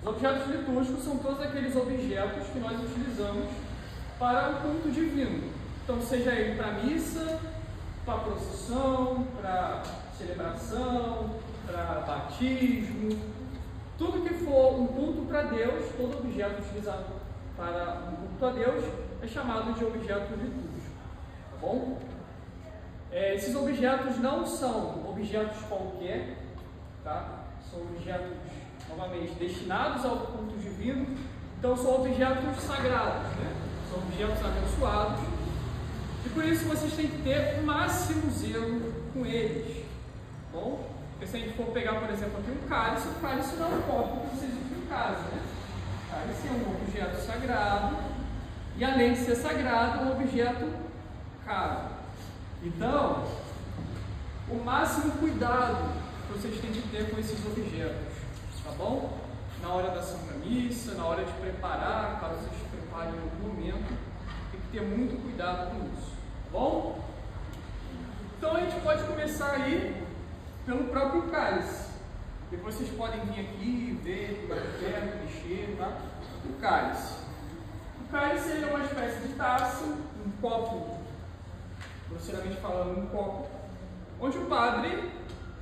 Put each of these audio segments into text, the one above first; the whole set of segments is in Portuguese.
Os objetos litúrgicos são todos aqueles objetos que nós utilizamos para o culto divino. Então, seja ele para missa, para procissão, para celebração, para batismo, tudo que for um culto para Deus, todo objeto utilizado para um culto a Deus é chamado de objeto litúrgico, tá bom? Esses objetos não são objetos qualquer, tá? São objetos, novamente, destinados ao culto divino, então são objetos sagrados, né? São objetos abençoados, e por isso vocês têm que ter o máximo zelo com eles, tá bom? Porque se a gente for pegar, por exemplo, aqui um cálice, o cálice não é um copo que vocês usam em casa, né? O cálice é um objeto sagrado, e além de ser sagrado, é um objeto caro. Então, o máximo cuidado que vocês têm de ter com esses objetos, tá bom? Na hora da Santa Missa, na hora de preparar, caso vocês preparem em algum momento, tem que ter muito cuidado com isso, tá bom? Então a gente pode começar aí pelo próprio cálice. Depois vocês podem vir aqui, ver, ficar perto, mexer, tá? O cálice. O cálice ele é uma espécie de taça, um copo, grosseiramente falando, um copo, onde o padre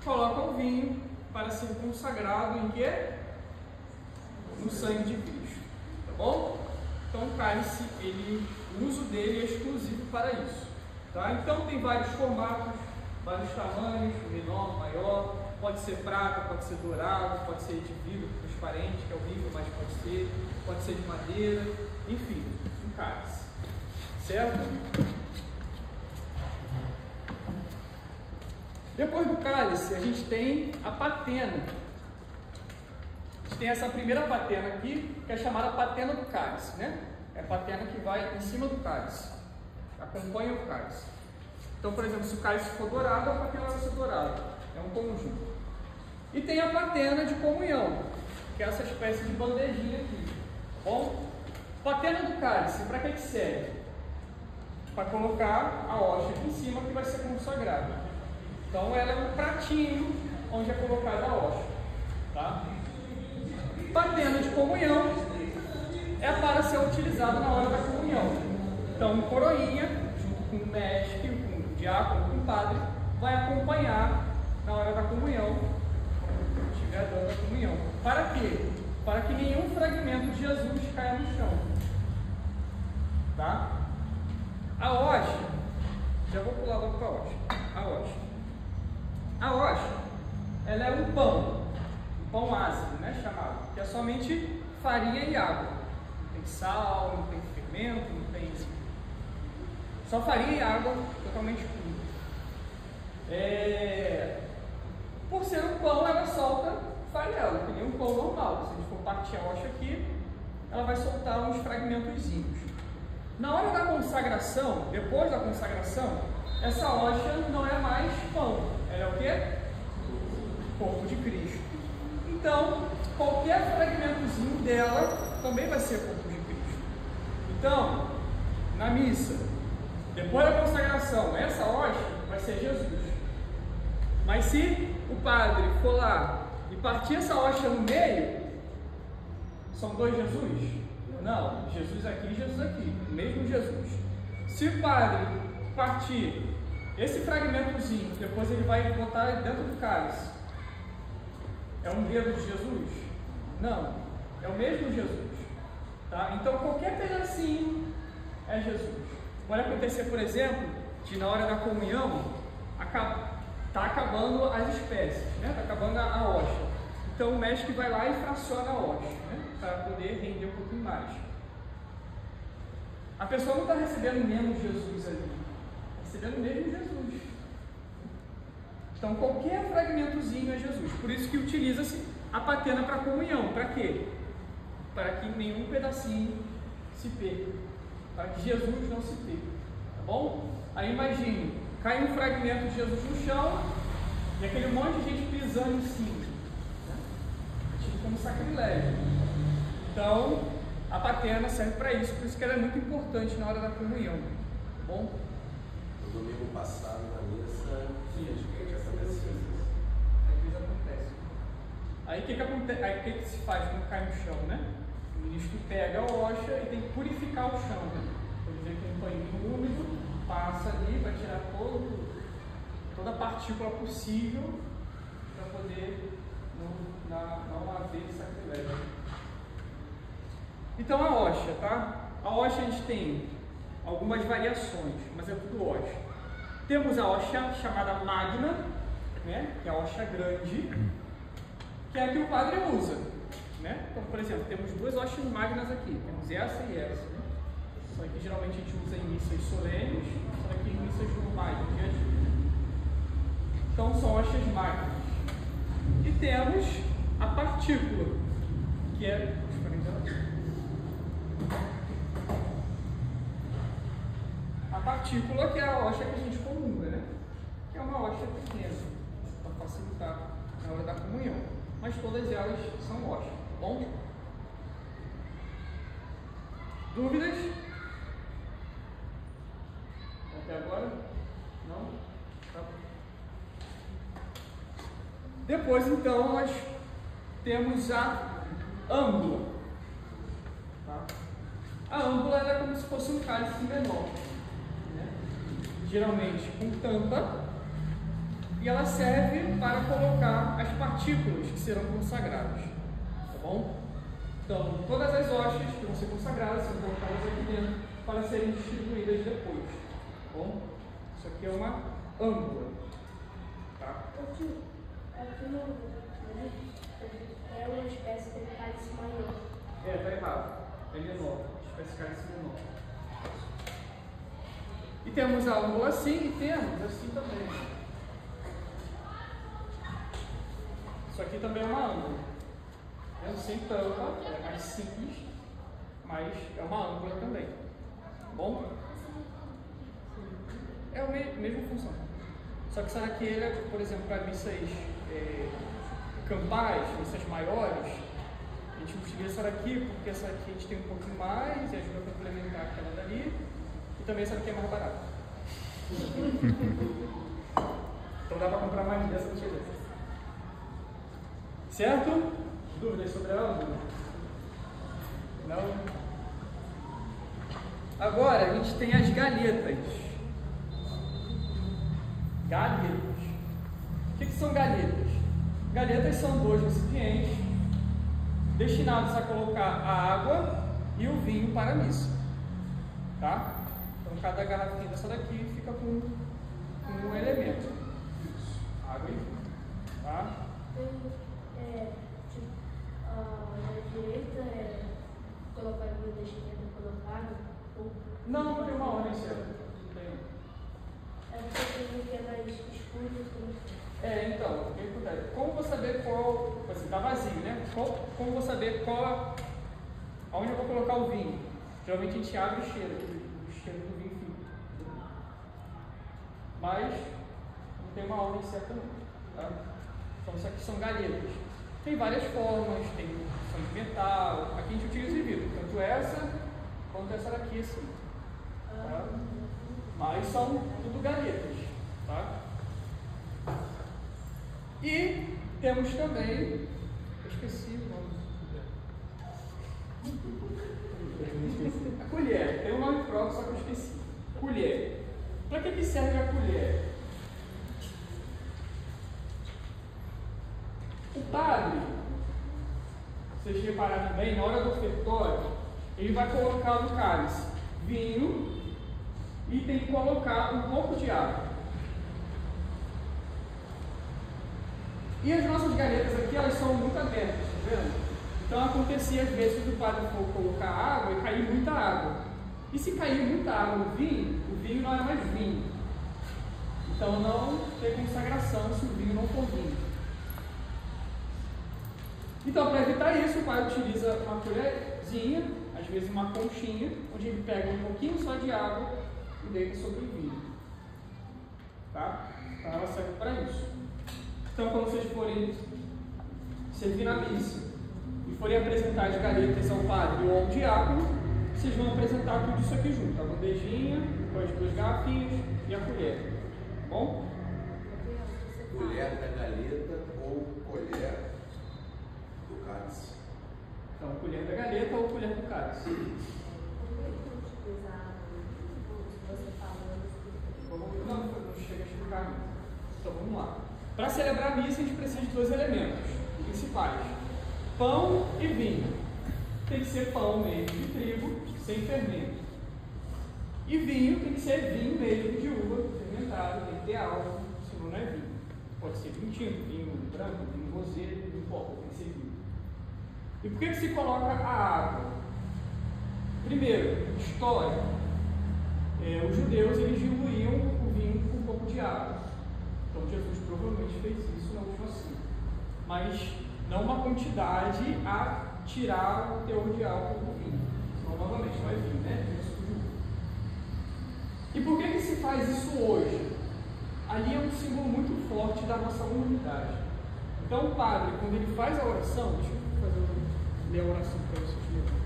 coloca o vinho para ser consagrado em quê? No sangue de Cristo, tá bom? Então o cálice, o uso dele é exclusivo para isso, tá? Então tem vários formatos, vários tamanhos, menor, maior, pode ser prata, pode ser dourado, pode ser de vidro transparente, que é horrível, mas pode ser de madeira, enfim, um cálice, certo? Depois do cálice, a gente tem a patena. A gente tem essa primeira patena aqui, que é chamada patena do cálice, né? É a patena que vai em cima do cálice, acompanha o cálice. Então, por exemplo, se o cálice for dourado, a patena vai ser dourada, é um conjunto. E tem a patena de comunhão, que é essa espécie de bandejinha aqui, tá bom? Patena do cálice, para que serve? Para colocar a hóstia aqui em cima, que vai ser consagrada. Então ela é um pratinho onde é colocada a hóstia, tá? Patena de comunhão é para ser utilizado na hora da comunhão. Então um coroinha, junto com o mestre, com o diácono, com o padre, vai acompanhar na hora da comunhão, quando estiver dando a comunhão. Para quê? Para que nenhum fragmento de Jesus caia no chão, tá? A hóstia, já vou pular logo para a hóstia. A hóstia, ela é um pão ácido, né, chamado, que é somente farinha e água. Não tem sal, não tem fermento, não tem... Só farinha e água totalmente pura. Por ser um pão, ela solta farelo, que nem um pão normal. Se a gente for partir a hóstia aqui, ela vai soltar uns fragmentozinhos. Na hora da consagração, depois da consagração, essa hóstia não é mais pão, ela é o quê? Corpo de Cristo. Então, qualquer fragmentozinho dela também vai ser corpo de Cristo. Então, na missa, depois da consagração, essa hóstia vai ser Jesus. Mas se o padre for lá e partir essa hóstia no meio, são dois Jesus? Não, Jesus aqui e Jesus aqui, o mesmo Jesus. Se o padre partir esse fragmentozinho, depois ele vai botar dentro do cálice, é um dedo de Jesus? Não, é o mesmo Jesus, tá? Então qualquer pedacinho é Jesus. Pode acontecer, por exemplo, de na hora da comunhão está acabando as espécies, né? Está acabando a hóstia. Então o mestre vai lá e fraciona a hóstia, né? Para poder render um pouquinho mais. A pessoa não está recebendo menos Jesus ali, está recebendo mesmo Jesus. Então qualquer fragmentozinho é Jesus. Por isso que utiliza-se a patena para comunhão. Para quê? Para que nenhum pedacinho se perca, para que Jesus não se perca, tá bom? Aí imagine, cai um fragmento de Jesus no chão e aquele monte de gente pisando em cima, né? É tipo como sacrilégio. Então a patena serve para isso, por isso que ela é muito importante na hora da comunhão, tá bom? No domingo passado na missa, sim, a gente acontece. Às vezes acontece. Aí o que acontece? Aí o que se faz quando cai no chão, né? O ministro pega a hoxa e tem que purificar o chão, né? Por exemplo, um paninho úmido, passa ali para tirar toda a partícula possível para poder não haver sacrilégio. Então a hoxa, tá? A hoxa a gente tem algumas variações, mas é tudo hoxa. Temos a hoxa chamada magna, né? Que é a hoxa grande, que é a que o padre usa, né? Então, por exemplo, temos duas hoxas magnas aqui, temos essa e essa, né? São aqui geralmente a gente usa em missas solenes, são aqui em missas normais, no dia a dia. Então são hoxas magnas. E temos a partícula, que é a partícula, que é a hoxa que a gente comunga, né? Que é uma hoxa pequena, para facilitar na hora da comunhão. Mas todas elas são hoxas, tá bom? Dúvidas? Até agora? Não? Tá bom. Depois, então, nós temos a âmbula. Tá? A âmbula é como se fosse um cálice menor, né? Geralmente com tampa, e ela serve para colocar as partículas que serão consagradas. Tá bom? Então, todas as hostias que vão ser consagradas são colocadas aqui dentro para serem distribuídas depois. Tá bom? Isso aqui é uma âmbula. Tá? É uma espécie de cálice maior. Tá errado. É menor. Espécie de cálice menor. E temos a âmbula assim e temos assim também. Isso aqui também é uma âmbula. Sem tampa, é mais simples, mas é uma âmbula também. Tá bom? É a mesma função. Só que essa daqui, por exemplo, para missas campais, missas maiores, a gente utiliza essa daqui porque essa daqui a gente tem um pouquinho mais e ajuda a complementar aquela dali, e também essa daqui é mais barata. Então dá para comprar mais dessa do que dessa. Certo? Dúvidas sobre a âmbula? Não? Agora a gente tem as galhetas. Galhetas. O que são galhetas? Galhetas são dois recipientes destinados a colocar a água e o vinho para a missa. Tá? Então cada garrafinha dessa daqui fica com um elemento. Isso. Água e vinho. Tá? Da direita é colocar a da esquerda colocada? Não tem uma ordem certa. É porque tem que é mais escuro. Então, o que acontece? Como vou saber qual. Assim, está vazio, né? Como vou saber aonde eu vou colocar o vinho? Geralmente a gente abre o cheiro do vinho fica. Mas não tem uma ordem certa não. Tá? Então isso aqui são galhetas. Tem várias formas, tem são de metal. Aqui a gente utiliza vidro, tanto essa quanto essa daqui assim. Tá? Mas são tudo galhetas. Tá? E temos também, eu esqueci o nome. A colher, tem um nome próprio, só que eu esqueci. Colher. Para que serve a colher? O padre, vocês repararam bem, na hora do ofertório, ele vai colocar no cálice vinho e tem que colocar um pouco de água. E as nossas galhetas aqui, elas são muito abertas, tá vendo? Então acontecia às vezes do padre for colocar água e cair muita água. E se cair muita água no vinho, o vinho não é mais vinho. Então não tem consagração se o vinho não for vinho. Então, para evitar isso, o padre utiliza uma colherzinha, às vezes uma conchinha, onde ele pega um pouquinho só de água e deita sobre o vinho. Tá? Então ela serve para isso. Então, quando vocês forem servir na missa e forem apresentar as galhetas ao padre ou ao diácono, vocês vão apresentar tudo isso aqui junto. A bandejinha, com as duas garrafinhas e a colher. Tá bom? Colher da galheta ou colher cálice. Então, colher da galeta ou colher do cálice. Não chega a explicar. Então vamos lá. Para celebrar a missa, a gente precisa de dois elementos principais: pão e vinho. Tem que ser pão mesmo de trigo, sem fermento. E vinho tem que ser vinho mesmo de uva, fermentado, tem que ter álcool, senão não é vinho. Pode ser vinho tinto, vinho branco, vinho rosé, não importa, tem que ser vinho. E por que se coloca a água? Primeiro, história. Os judeus eles diluíam o vinho com um pouco de água. Então Jesus provavelmente fez isso na última ceia. Mas não uma quantidade a tirar o teor de álcool do vinho. Senão, novamente, não é vinho, né? E por que se faz isso hoje? Ali é um símbolo muito forte da nossa humanidade. Então o padre, quando ele faz a oração, deixa eu ler a oração para vocês verem.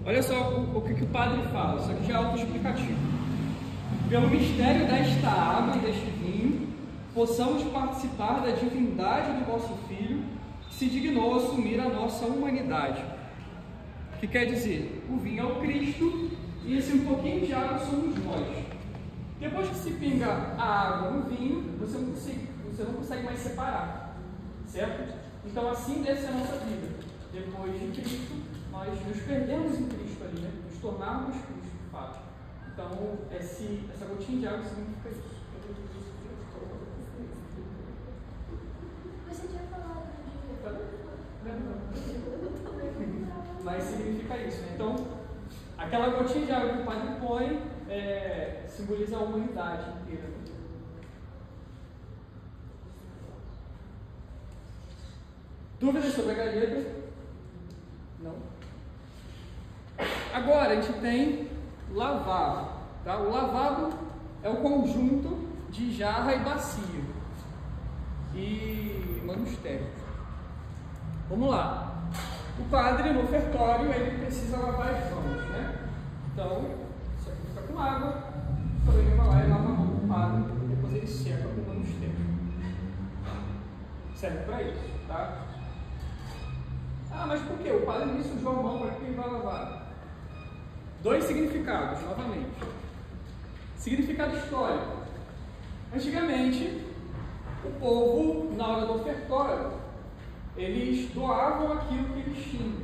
Olha só o que o padre fala, isso aqui já é autoexplicativo. Pelo mistério desta água e deste vinho, possamos participar da divindade do vosso Filho, que se dignou assumir a nossa humanidade. O que quer dizer? O vinho é o Cristo e esse um pouquinho de água somos nós. Depois que se pinga a água no vinho, você não consegue mais separar, certo? Então assim deve ser a nossa vida. Depois de Cristo, nós nos perdemos em Cristo ali, né? Nos tornarmos Cristo, de fato. Então, essa gotinha de água significa isso. Você tinha falado Mas significa isso, né? Então, aquela gotinha de água que o padre põe simboliza a humanidade inteira. Dúvidas sobre a galeta? Não. Agora a gente tem lavabo. Tá? O lavabo é o conjunto de jarra e bacia e manustério. Vamos lá. O padre no ofertório ele precisa lavar as mãos, né? Então, isso aqui fica com água, então ele vai lá e lava a mão do padre, depois ele seca com o manustério. Serve para isso, tá? Ah, mas por quê? O padre me sujou a mão, para que ele vai lavar? Dois significados, novamente. Significado histórico. Antigamente, o povo, na hora do ofertório, eles doavam aquilo que eles tinham.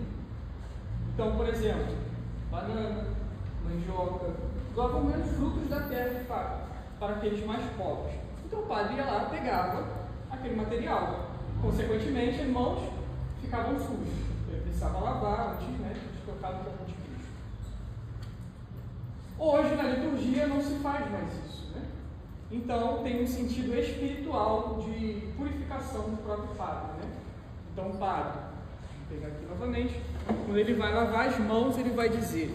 Então, por exemplo, banana, mandioca, doavam menos frutos da terra, de fato, para aqueles mais pobres. Então o padre ia lá, pegava aquele material. Consequentemente, as mãos ficavam sujas. Ele precisava lavar antes, né, de tocar no corpo de Cristo. Hoje, na liturgia, não se faz mais isso, né? Então, tem um sentido espiritual de purificação do próprio padre, né? Então, o padre, vou pegar aqui novamente, quando ele vai lavar as mãos, ele vai dizer: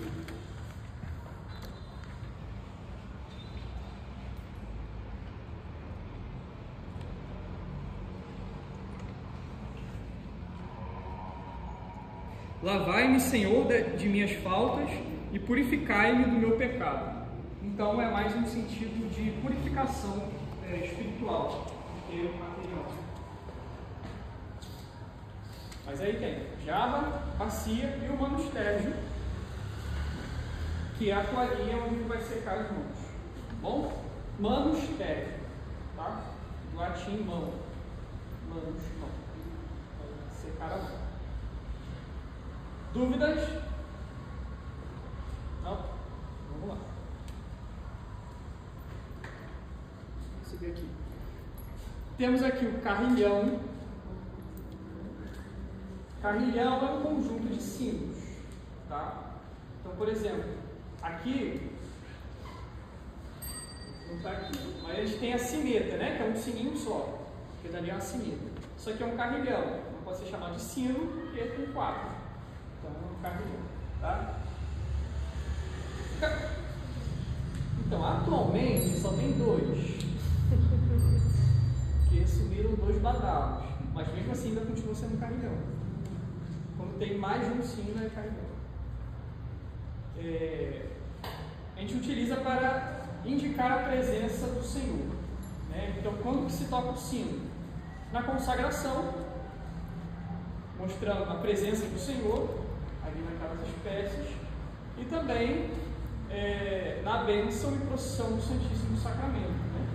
lavai-me, Senhor, de minhas faltas e purificai-me do meu pecado. Então é mais um sentido de purificação espiritual do que material. Mas aí tem jarra, bacia e o manustério, que é a toalhinha onde vai secar as mãos. Bom? Manustério, tá? Do latim mão. Manus, mão. Secar a mão. Dúvidas? Não? Vamos lá. Vou seguir aqui. Temos aqui o carrilhão. Carrilhão é um conjunto de símbolos, tá? Então, por exemplo, aqui, não está aqui, mas a gente tem a sineta, né? Que é um sininho só, porque dali é uma sineta. Isso aqui é um carrilhão, não pode ser chamado de sino, porque tem 4. Então, é um carrilhão, tá? Então, atualmente, só tem 2, porque sumiram 2 badalos, mas mesmo assim ainda continua sendo carrilhão. Quando tem mais de um sino, é carrilhão. A gente utiliza para indicar a presença do Senhor. Né? Então, quando que se toca o sino? Na consagração, mostrando a presença do Senhor, ali naquelas espécies, e também na bênção e procissão do Santíssimo Sacramento. Né?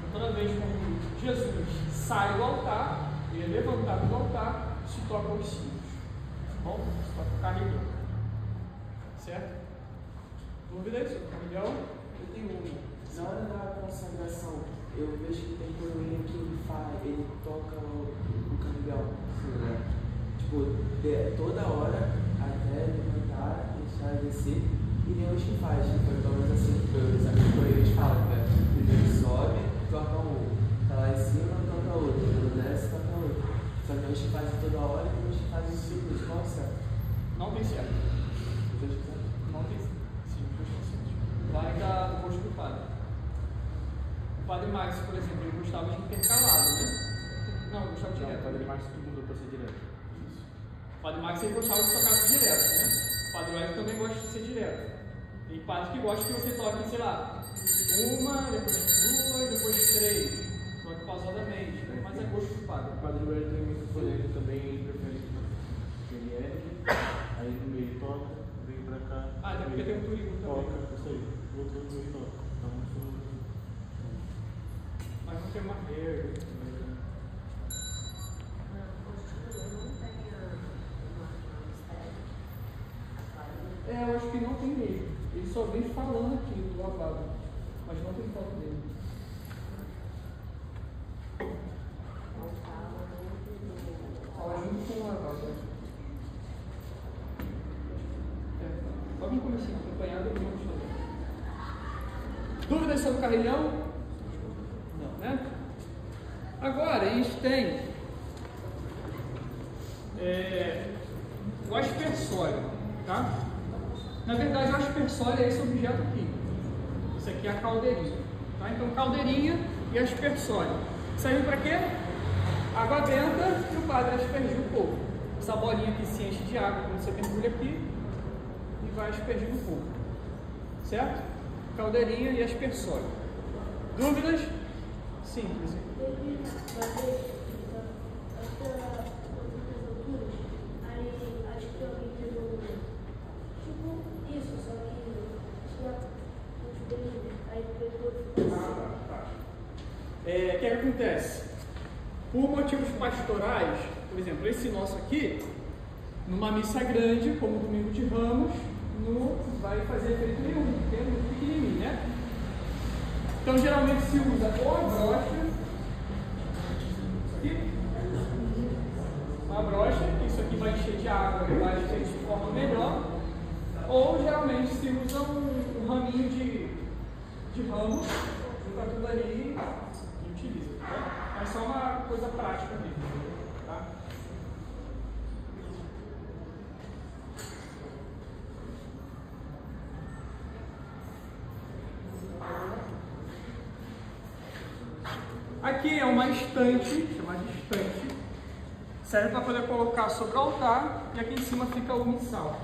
Então, toda vez que Jesus sai do altar, ele é levantado do altar, se toca os sinos. Tá bom? Se toca o carrilhão. Certo? Dúvidas sobre o carrilhão? Eu tenho uma. Na hora da consagração, eu vejo que tem coroinha que ele toca o carrilhão. Né? Tipo, toda hora, até levantar, deixar descer, e Deus que faz. Tipo, pelo menos assim, os amigos coroinhas falam, né? Primeiro sobe, toca um. Tá lá em cima, toca outro. Quando desce, toca outro. Só que Deus que faz toda hora e Deus que faz em ciclos. Qual é o certo? Não tem certo. Não tem certo. Vai do gosto do padre. O padre Max, por exemplo, ele gostava de intercalado, né? Não, ele gostava de direto. O padre Max tudo mudou para ser direto. Isso. O padre Max ele gostava de tocar direto, né? O padre Max também gosta de ser direto. Tem padre que gosta que você toque, sei lá, uma, depois duas, depois três. Toque pausadamente, né? Mas é gosto do padre. O padre Wellington tem muito polêmico também, ele prefere que ele ergue, aí no meio toca, vem pra cá. Ah, até porque tem um turismo também. Toca, isso aí. O outro no meio toca. Então, Mas não tem uma regra. Eu acho que não tem mesmo. Ele só vem falando aqui do lavado, mas não tem foto dele. Fala junto com o lavado. Logo no começo, acompanhado do meu chão. Dúvidas sobre o carrilhão? Não, né? Agora, a gente tem o aspersório, tá? Na verdade, o aspersório é esse objeto aqui. Isso aqui é a caldeirinha, tá? Então, caldeirinha e aspersório. Serve para quê? Água benta e o padre aspergir o corpo. Essa bolinha aqui se enche de água quando você mergulha aqui e vai aspergir no corpo. Certo? Caldeirinha e aspersório. Dúvidas? Simples. O que acontece? Por motivos pastorais, por exemplo, esse nosso aqui, numa missa grande, como Domingo de Ramos, não vai fazer efeito nenhum, porque é muito pequenininho, né? Então, geralmente se usa ou a brocha, aqui, uma brocha, que isso aqui vai encher de água e vai encher de forma melhor, ou geralmente se usa um raminho de ramo, junta tudo ali e utiliza, tá? Mas só uma coisa prática mesmo, tá? Aqui é uma estante, chamada de estante, serve para poder colocar sobre o altar, e aqui em cima fica o missal,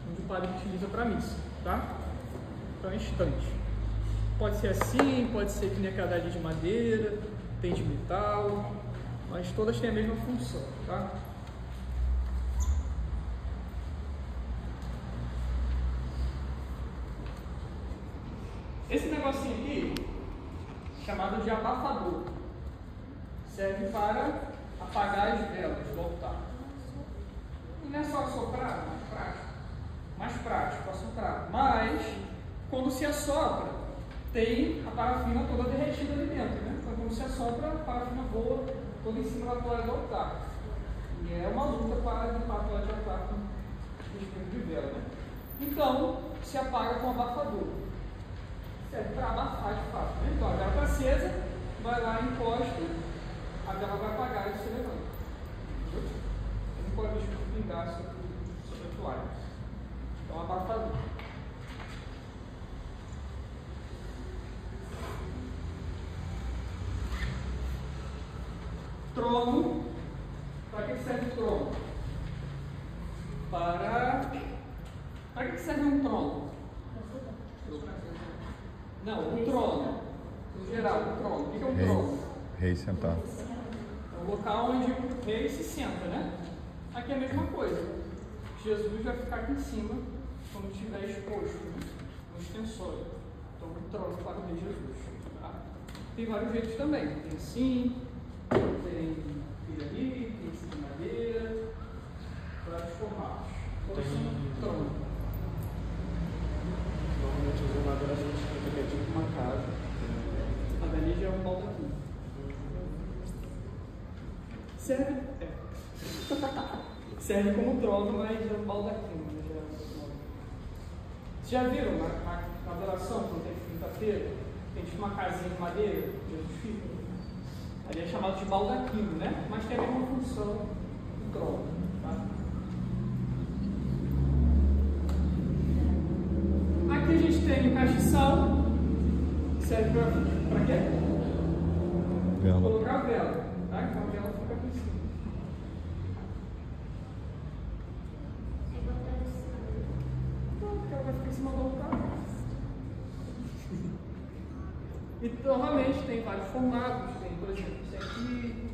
onde o padre utiliza para missa, tá? Então é estante. Pode ser assim, pode ser que nem aquela ali de madeira, tem de metal, mas todas têm a mesma função, tá? Esse negocinho aqui, chamado de abafador, serve para apagar as velas do altar. E não é só assoprar, mais prático para assoprar, mas quando se assopra, tem a parafina toda derretida ali dentro, né? Então quando se assopra, a parafina voa toda em cima da toalha do altar. E é uma luta para limpar a toalha de altar com espinho de vela, né? Então, se apaga com abafador. Serve para abafar de fato, né? Então a vela está acesa, vai lá e encosta, a vela vai apagar e se levanta. Entendeu? Não pode pingar sobre a toalha. Então abafador. Trono. Para que serve o trono? Para que serve um trono? Não, o trono. geral, o trono. O que é um trono? Rei sentado. É o local onde o rei se senta, né? Aqui é a mesma coisa. Jesus vai ficar aqui em cima quando estiver exposto, né? No extensório. Então, o trono para o rei Jesus. Tá? Tem vários jeitos também. Tem assim, tem ali, tem esse de madeira, vários formatos. Todos são trono. Normalmente os armadores a gente fica que é tipo uma casa. A dali já é um baldaquim. Serve como trono, mas é um baldaquim. Vocês já viram na adoração, quando tem quinta-feira, tem tipo uma casinha de madeira, Jesus fica? Ali é chamado de baldaquino, né? Mas tem a mesma função do trono. Tá? Aqui a gente tem o castiçal, que serve para quê? Vela. Colocar a vela. Tá? Então a vela fica aqui em cima. Então ela vai ficar em cima do altar. E novamente tem vários formatos. Tem, por exemplo, esse aqui.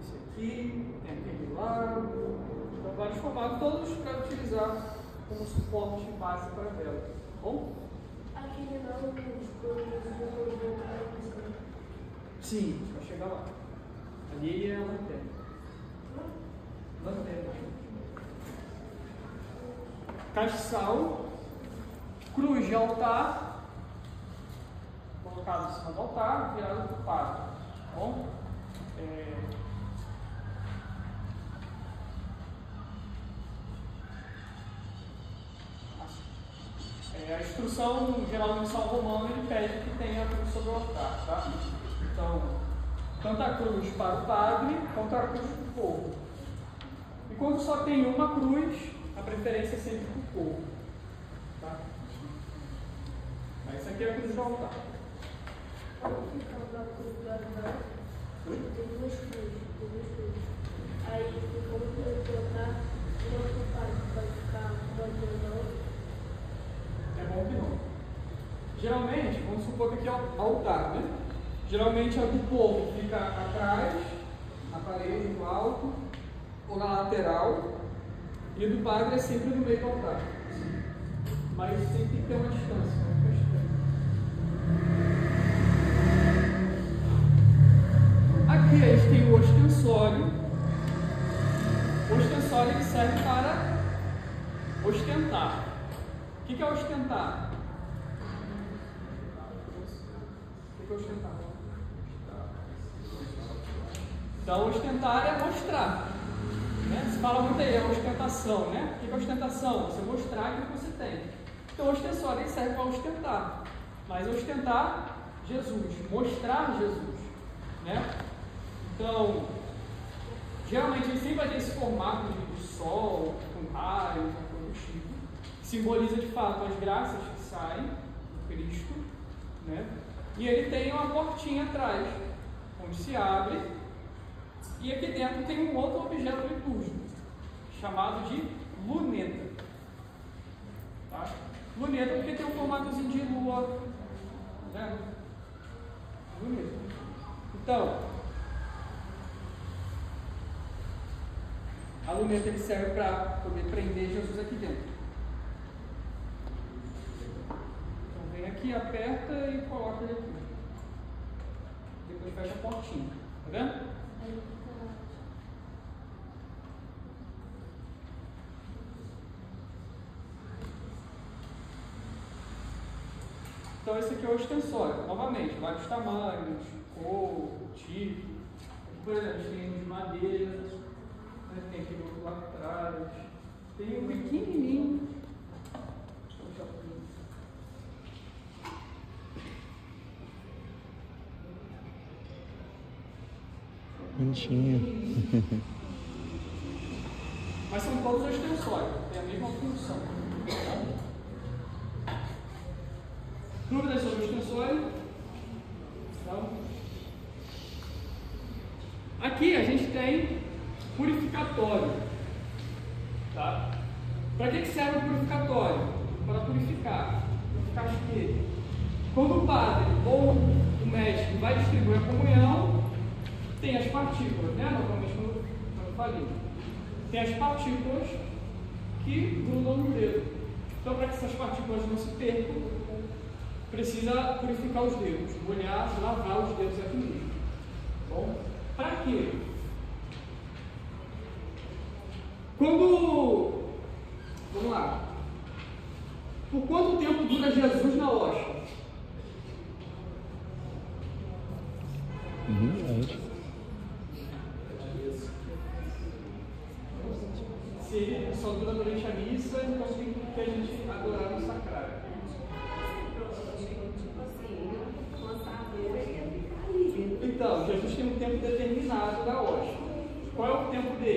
Esse aqui. Tem aquele lá. Então, vários formatos, todos para utilizar como suporte base para a vela. Tá bom? Aquele não, os Sim, vai chegar lá. Ali é a lanterna. Lanterna. Castiçal, cruz de altar, colocado em cima do altar, virado para o padre. Tá bom? A instrução geral do missal romano ele pede que tenha a cruz sobre o altar, tá? Então, tanto a cruz para o padre, quanto a cruz para o povo. E quando só tem uma cruz, a preferência é sempre para o povo. Tá? Mas isso aqui é a cruz do altar. Tem duas cruzes. Aí, como eu colocar, uma pro padre vai ficar mandando. É bom que não. Geralmente, vamos supor que aqui é o altar, né? Geralmente é o do povo que fica atrás, na parede, no alto, ou na lateral, e o do padre é sempre no meio do altar. Mas sempre tem que ter uma distância, não fica estranho. Aqui a gente tem o ostensório. O ostensório ele serve para ostentar. O que é ostentar? O que é ostentar? Então, ostentar é mostrar. Né? Se fala muito aí, é ostentação, né? O que é ostentação? Você mostrar aquilo que você tem. Então, o ostensório ele serve para ostentar. Mas ostentar Jesus, mostrar Jesus. Né? Então, geralmente ele sempre vai ter esse formato de sol, com raios, com coisa do tipo. Simboliza de fato as graças que saem do Cristo, né? E ele tem uma portinha atrás, onde se abre, e aqui dentro tem um outro objeto litúrgico, chamado de luneta. Tá? Luneta porque tem um formatozinho de lua, né? Luneta. Então, a luneta ele serve para poder prender Jesus aqui dentro. Aqui, aperta e coloca ele aqui. Depois fecha a portinha. Tá vendo? Então esse aqui é o extensório. Novamente, vários tamanhos, cor, tipo. Aqui, por exemplo, tem um de madeira, né? Tem aquele outro lá atrás. Tem um pequenininho. Bonitinho. Mas são todos extensórios, tem a mesma função. Dúvidas sobre o extensório? Então, aqui a gente tem purificatório. Tá? Para que serve o purificatório? Para purificar Quando o padre ou o mestre vai distribuir a comunhão, tem as partículas, né? Normalmente quando eu falei. Tem as partículas que grudam no dedo. Então, para que essas partículas não se percam, precisa purificar os dedos, molhar, lavar os dedos aqui mesmo. Bom, para quê? Vamos lá. Por quanto tempo dura Jesus na hóstia? Se ele só dura durante a missa, então tem que a gente adorar no sacrário. Então, Jesus tem um tempo determinado da hóstia. Qual é o tempo dele?